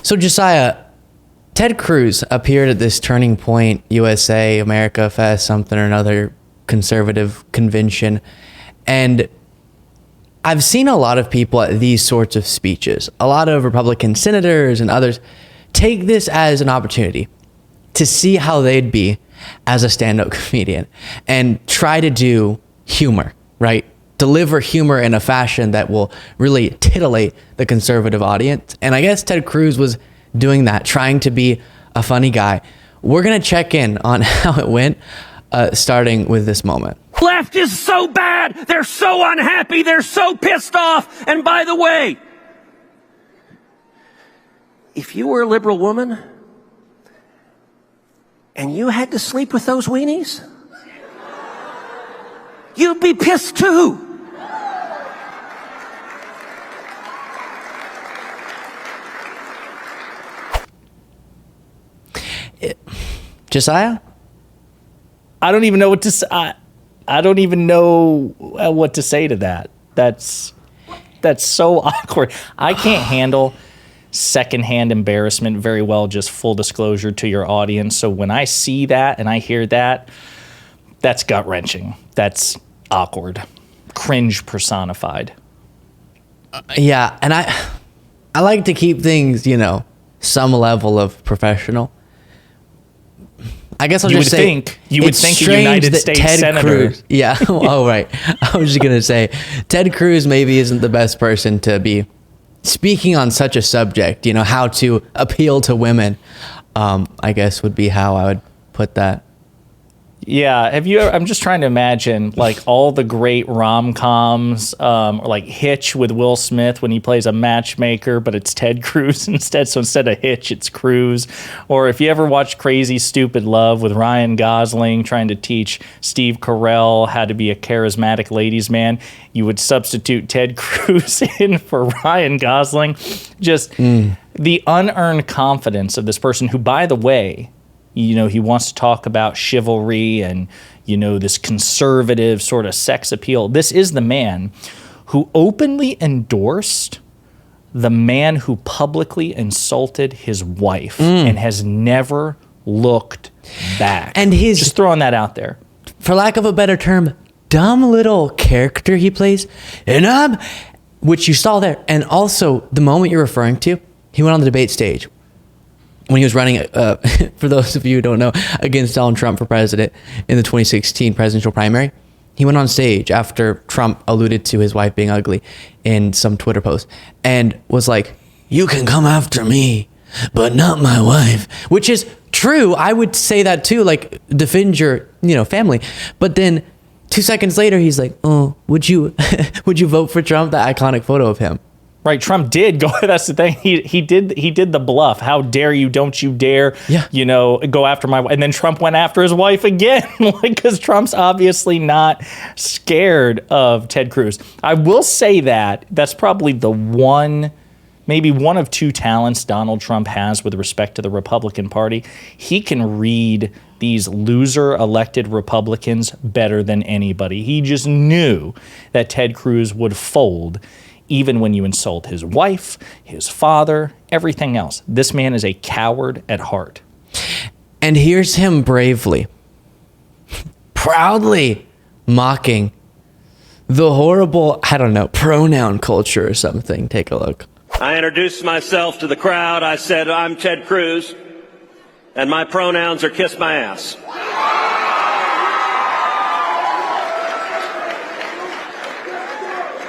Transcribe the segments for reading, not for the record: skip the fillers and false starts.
So Josiah, Ted Cruz appeared at this Turning Point USA AmericaFest, something or another conservative convention. And I've seen a lot of people at these sorts of speeches, a lot of Republican senators and others, take this as an opportunity to see how they'd be as a stand-up comedian and try to do humor, right? Deliver humor in a fashion that will really titillate the conservative audience. And I guess Ted Cruz was doing that, trying to be a funny guy. We're going to check in on how it went, starting with this moment. Left is so bad. They're so unhappy. They're so pissed off. And by the way, if you were a liberal woman and you had to sleep with those weenies, you'd be pissed too. Josiah? I don't even know what to say. I don't even know what to say to that. That's so awkward. I can't handle secondhand embarrassment very well, just full disclosure to your audience. So when I see that and I hear that, that's gut-wrenching. That's awkward. Cringe personified. Yeah, and I like to keep things, some level of professional. I guess I'll just say you would think a United States senator. Cruz, yeah. Oh, right. I was just gonna say Ted Cruz maybe isn't the best person to be speaking on such a subject. How to appeal to women. I guess would be how I would put that. Yeah, I'm just trying to imagine like all the great rom-coms, like Hitch with Will Smith when he plays a matchmaker, but it's Ted Cruz instead. So instead of Hitch, it's Cruz. Or if you ever watch Crazy Stupid Love with Ryan Gosling trying to teach Steve Carell how to be a charismatic ladies' man, you would substitute Ted Cruz in for Ryan Gosling. Just the unearned confidence of this person who, by the way, he wants to talk about chivalry and, this conservative sort of sex appeal. This is the man who openly endorsed the man who publicly insulted his wife and has never looked back. And he's just throwing that out there. For lack of a better term, dumb little character he plays, which you saw there. And also the moment you're referring to, he went on the debate stage when he was running, for those of you who don't know, against Donald Trump for president in the 2016 presidential primary. He went on stage after Trump alluded to his wife being ugly in some Twitter post and was like, "You can come after me, but not my wife," which is true. I would say that too, like defend your, family. But then 2 seconds later, he's like, "Oh, would you vote for Trump?" The iconic photo of him. Right, Trump did go. That's the thing. He did the bluff. How dare you? Don't you dare? Yeah. Go after my wife. And then Trump went after his wife again, because Trump's obviously not scared of Ted Cruz. I will say that's probably maybe one of two talents Donald Trump has with respect to the Republican Party. He can read these loser elected Republicans better than anybody. He just knew that Ted Cruz would fold. Even when you insult his wife, his father, everything else. This man is a coward at heart. And here's him bravely, proudly mocking the horrible, pronoun culture or something. Take a look. I introduced myself to the crowd. I said, "I'm Ted Cruz, and my pronouns are kiss my ass."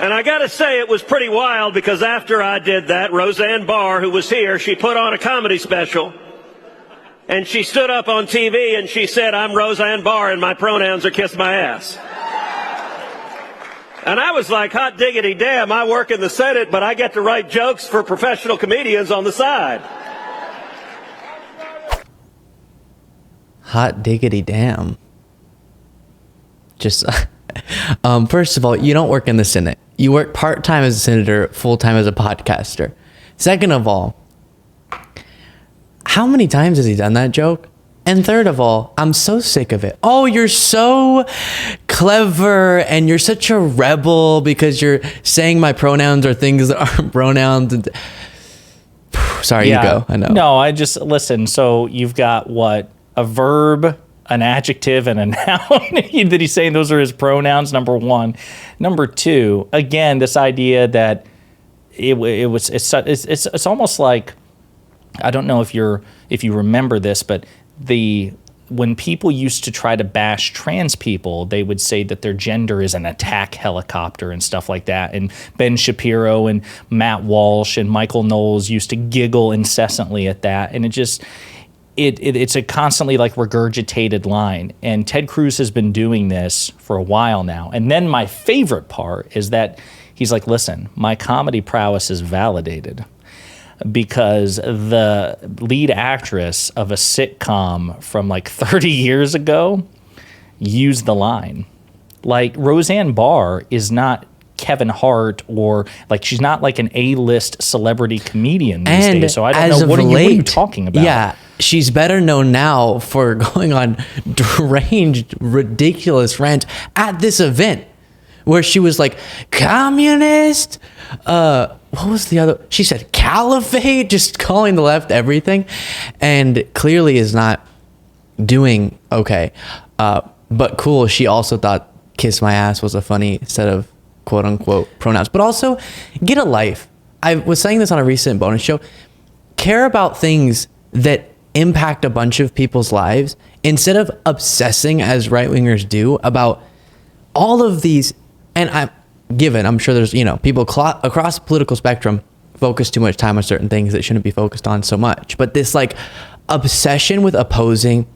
And I got to say, it was pretty wild, because after I did that, Roseanne Barr, who was here, she put on a comedy special. And she stood up on TV and she said, "I'm Roseanne Barr and my pronouns are kiss my ass." And I was like, hot diggity damn, I work in the Senate, but I get to write jokes for professional comedians on the side. Hot diggity damn. Just, first of all, you don't work in the Senate. You work part-time as a senator, full-time as a podcaster. Second of all, how many times has he done that joke? And third of all, I'm so sick of it. Oh, you're so clever and you're such a rebel because you're saying my pronouns are things that aren't pronouns. And Sorry, you go. I know. No, I just listen. So you've got what? A verb, an adjective, and a noun that he's saying those are his pronouns. Number one. Number two, again, this idea that it's almost like, I don't know if you remember this, but when people used to try to bash trans people, they would say that their gender is an attack helicopter and stuff like that. And Ben Shapiro and Matt Walsh and Michael Knowles used to giggle incessantly at that. And it's a constantly like regurgitated line. And Ted Cruz has been doing this for a while now. And then my favorite part is that he's like, listen, my comedy prowess is validated because the lead actress of a sitcom from like 30 years ago used the line. Like, Roseanne Barr is not Kevin Hart, or like, she's not like an A-list celebrity comedian these days. So I don't know, what are you talking about? Yeah, she's better known now for going on deranged, ridiculous rant at this event where she was like, communist, what was the other? She said caliphate, just calling the left everything, and clearly is not doing okay. But cool, she also thought kiss my ass was a funny set of quote unquote pronouns. But also, get a life. I was saying this on a recent bonus show. Care about things that impact a bunch of people's lives instead of obsessing as right-wingers do about all of these. And I'm sure there's, people across the political spectrum focus too much time on certain things that shouldn't be focused on so much. But this like obsession with opposing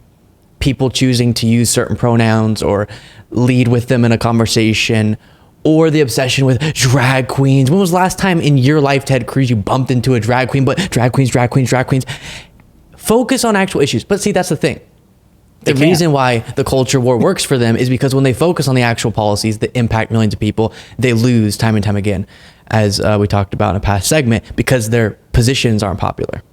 people choosing to use certain pronouns or lead with them in a conversation, or the obsession with drag queens. When was the last time in your life, Ted Cruz, you bumped into a drag queen? But drag queens. Focus on actual issues. But see, that's the thing. The reason why the culture war works for them is because when they focus on the actual policies that impact millions of people, they lose time and time again, as we talked about in a past segment, because their positions aren't popular.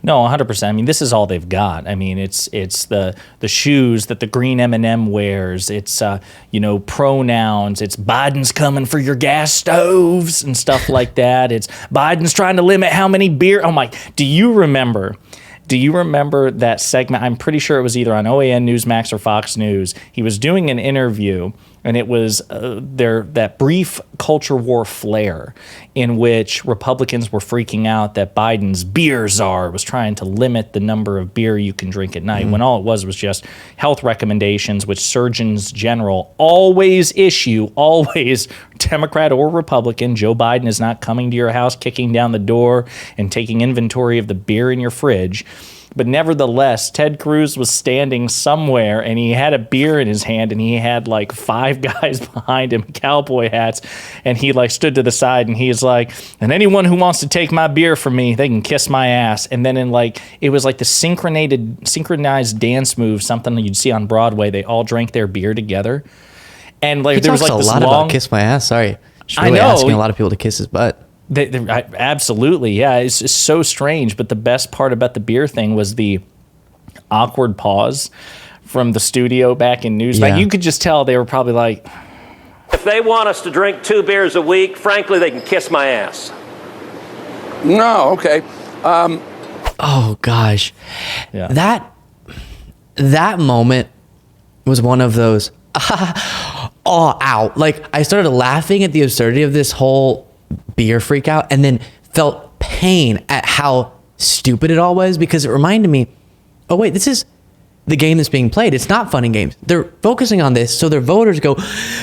No, 100%. I mean, this is all they've got. I mean, it's the shoes that the green M&M wears. It's pronouns. It's Biden's coming for your gas stoves and stuff like that. It's Biden's trying to limit how many beer. Oh my! Do you remember that segment? I'm pretty sure it was either on OAN Newsmax or Fox News. He was doing an interview, and it was that brief culture war flare in which Republicans were freaking out that Biden's beer czar was trying to limit the number of beer you can drink at night, when all it was just health recommendations, which surgeons general always issue, always, Democrat or Republican. Joe Biden is not coming to your house, kicking down the door, and taking inventory of the beer in your fridge. But nevertheless, Ted Cruz was standing somewhere, and he had a beer in his hand, and he had like 5 guys behind him, cowboy hats, and he like stood to the side, and he's like, and anyone who wants to take my beer from me, they can kiss my ass. And then it was like the synchronized dance move, something that you'd see on Broadway. They all drank their beer together, and like there was like a this lot about kiss my ass. Sorry, just really asking a lot of people to kiss his butt. Absolutely, yeah. It's just so strange. But the best part about the beer thing was the awkward pause from the studio back in Newsmax. Yeah. You could just tell they were probably like, If they want us to drink 2 beers a week, frankly, they can kiss my ass. No, okay. Oh gosh, yeah. that moment was one of those ow. Like, I started laughing at the absurdity of this whole beer freak out, and then felt pain at how stupid it all was, because it reminded me, oh wait, this is the game that's being played. It's not fun and games. They're focusing on this so their voters go,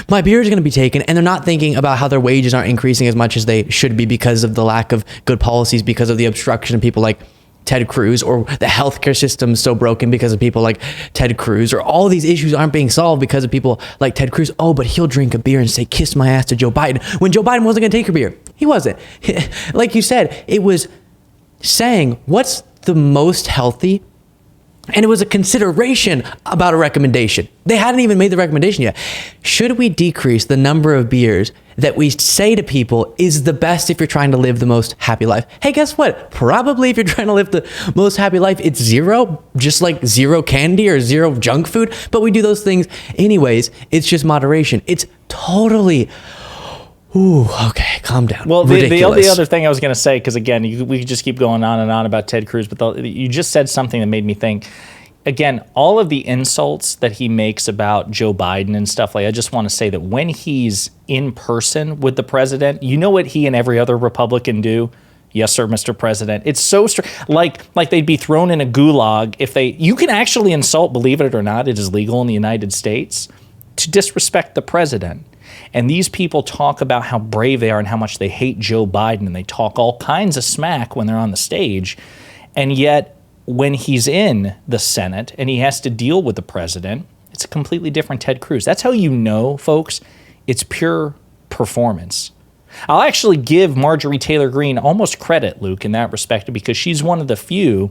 my beer is going to be taken, and they're not thinking about how their wages aren't increasing as much as they should be because of the lack of good policies, because of the obstruction of people like Ted Cruz, or the healthcare system is so broken because of people like Ted Cruz, or all these issues aren't being solved because of people like Ted Cruz. Oh, but he'll drink a beer and say, kiss my ass to Joe Biden, when Joe Biden wasn't going to take your beer. He wasn't. Like you said, it was saying what's the most healthy, and it was a consideration about a recommendation. They hadn't even made the recommendation yet. Should we decrease the number of beers that we say to people is the best if you're trying to live the most happy life? Hey, guess what? Probably if you're trying to live the most happy life, it's 0, just like 0 candy or 0 junk food. But we do those things anyways. It's just moderation. It's totally Ooh, okay, calm down. Well, the Ridiculous. other thing I was going to say, because again, we could just keep going on and on about Ted Cruz, but you just said something that made me think. Again, all of the insults that he makes about Joe Biden and stuff like, I just want to say that when he's in person with the president, you know what he and every other Republican do? Yes, sir, Mr. President. It's so like they'd be thrown in a gulag if they. You can actually insult, believe it or not, it is legal in the United States to disrespect the president. And these people talk about how brave they are and how much they hate Joe Biden, and they talk all kinds of smack when they're on the stage. And yet, when he's in the Senate and he has to deal with the president, it's a completely different Ted Cruz. That's how you know, folks, it's pure performance. I'll actually give Marjorie Taylor Greene almost credit, Luke, in that respect, because she's one of the few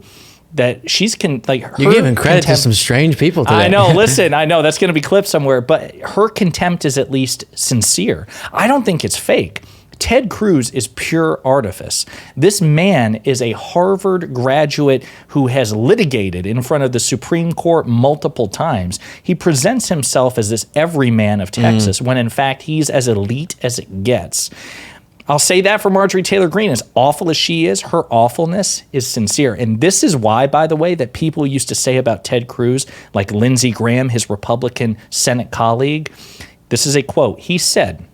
that You're giving credit to some strange people today. I know. Listen, I know that's going to be clipped somewhere, but her contempt is at least sincere. I don't think it's fake. Ted Cruz is pure artifice. This man is a Harvard graduate who has litigated in front of the Supreme Court multiple times. He presents himself as this everyman of Texas, when in fact he's as elite as it gets. I'll say that for Marjorie Taylor Greene. As awful as she is, her awfulness is sincere. And this is why, by the way, that people used to say about Ted Cruz, like Lindsey Graham, his Republican Senate colleague. This is a quote. He said,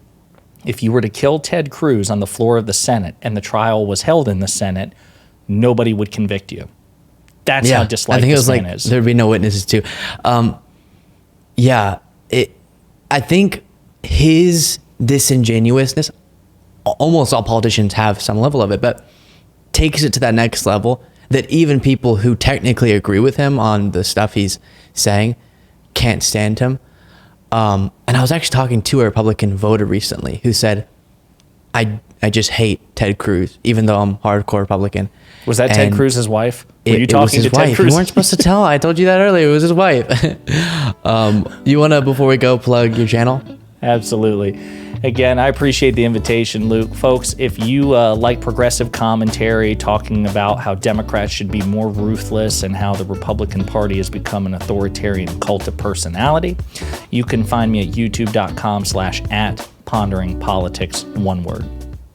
if you were to kill Ted Cruz on the floor of the Senate and the trial was held in the Senate, nobody would convict you. That's how disliked this man is. There'd be no witnesses too. I think his disingenuousness, almost all politicians have some level of it, but takes it to that next level that even people who technically agree with him on the stuff he's saying can't stand him. And I was actually talking to a Republican voter recently who said, I just hate Ted Cruz, even though I'm hardcore Republican. Was that Ted Cruz's wife? Were you talking it was his to wife. Ted Cruz? You weren't supposed to tell. I told you that earlier. It was his wife. You want to, before we go, plug your channel? Absolutely. Again, I appreciate the invitation, Luke. Folks, if you like progressive commentary, talking about how Democrats should be more ruthless and how the Republican Party has become an authoritarian cult of personality, you can find me at youtube.com/@ponderingpolitics, one word.